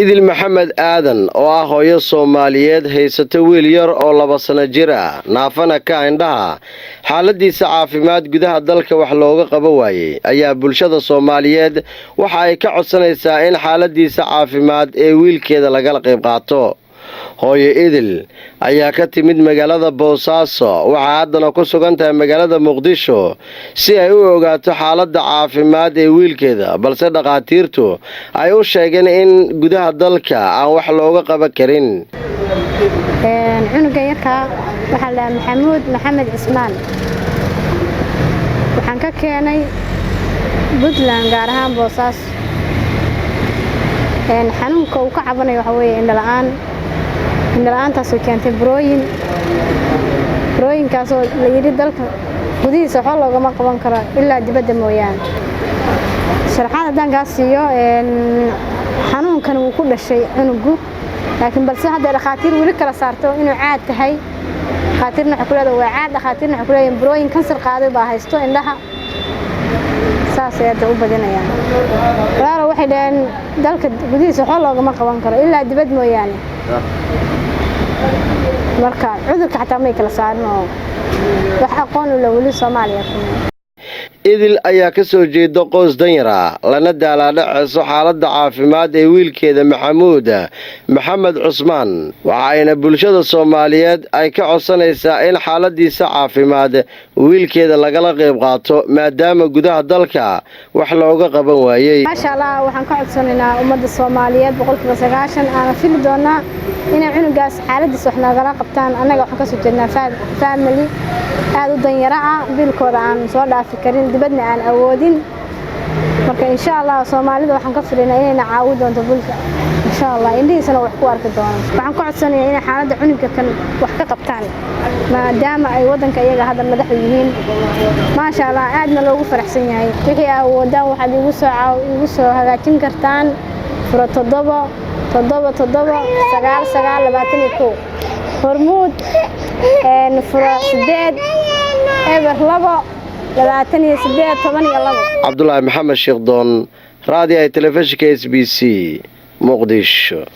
idil maxamed aadan oo ah hooyo Soomaaliyeed haysata wiil yar oo 2 sano jir ah naafana ka indhaha xaaladiisa caafimaad gudaha dalka wax looga qabo waayay ayaa bulshada Soomaaliyeed waxa ay ka codsanaysaa in xaaladiisa caafimaad ee wiilkeeda laga qayb qaato. hooyo idil ayaa ka timid magaalada Boosaaso waxa haddana ku sugan tahay magaalada Muqdisho si ay u ogaato xaaladda caafimaad ee wiilkeeda balse dhaqaatiirtu ay u sheegeen in gudaha dalka aan wax looga qaban karin. cunuga yarka waxa la maxamed Ismaan waxaan ka keenay Puntland gaar ahaan Boosaaso xanuunka uu ka cabanayo waxa weeye indhala'aantaas oo keentay burooyinkaas oo la yiri dalka gudihiisa waxa loogama qaban karo ilaa dibadda mooyaan. sharaxaad haddaan kaa siiyo xanuunkan uu ku dhashay cunugu laakiin balse hadda dhaqaatiir weli kala saarto inuu caad tahay. dhaqaatiirna waxa ku leedahay waa caad, dhaqaatiirna waxa ku leeyahay burooyin kansar qaaday baa haysto indhaha saas ay u badanayaan. walaalo waxay dhaheen dalka gudihiisa waxa loogama qaban karo ilaa dibad mooyaan. marka cudurka xataa ma kala saarno wax aqoon u leh Soomaaliya. idil ayaa ka soo jeeda qoys danyar ah lana daalaadhacayso xaaladda caafimaad ee wiilkeeda maxamed Cusmaan waxayna bulshada Soomaaliyeed ay ka codsanaysaa in xaaladiisa caafimaad wiilkeeda lagala qayb qaato maadaama gudaha dalka wax looga qaban waayay. maasha Allah waxaan ka codsanaynaa ummadda Soomaaliyeed 90% aan fili doonaa inay cunugaas xaaladiisa wax nagala qabtaan. anaga waxaan ka soo jeednaa family aad u danyar ah bilkooda aan soo dhaafi karin dibadna aan awoodin. marka insha Allah Soomaalida waxaan ka filaynaa inay caawin doonto bulka insha Allah indhihiisana wax ku arki doonaan. waxaan ka codsanayaa in xaaladda cunuga kan wax ka qabtaan maadaama ay wadanka iyaga hadda madax u yihiin. maasha Allah aadna loogu faraxsan yahay. wixii awoodaan waxaad igu soo hagaajin kartaan furo 7 hormuud furo 8 eber 2 Cabdullaahi Maxamed Sheekh Doon raadiyaha telefishinka SBC Muqdisho.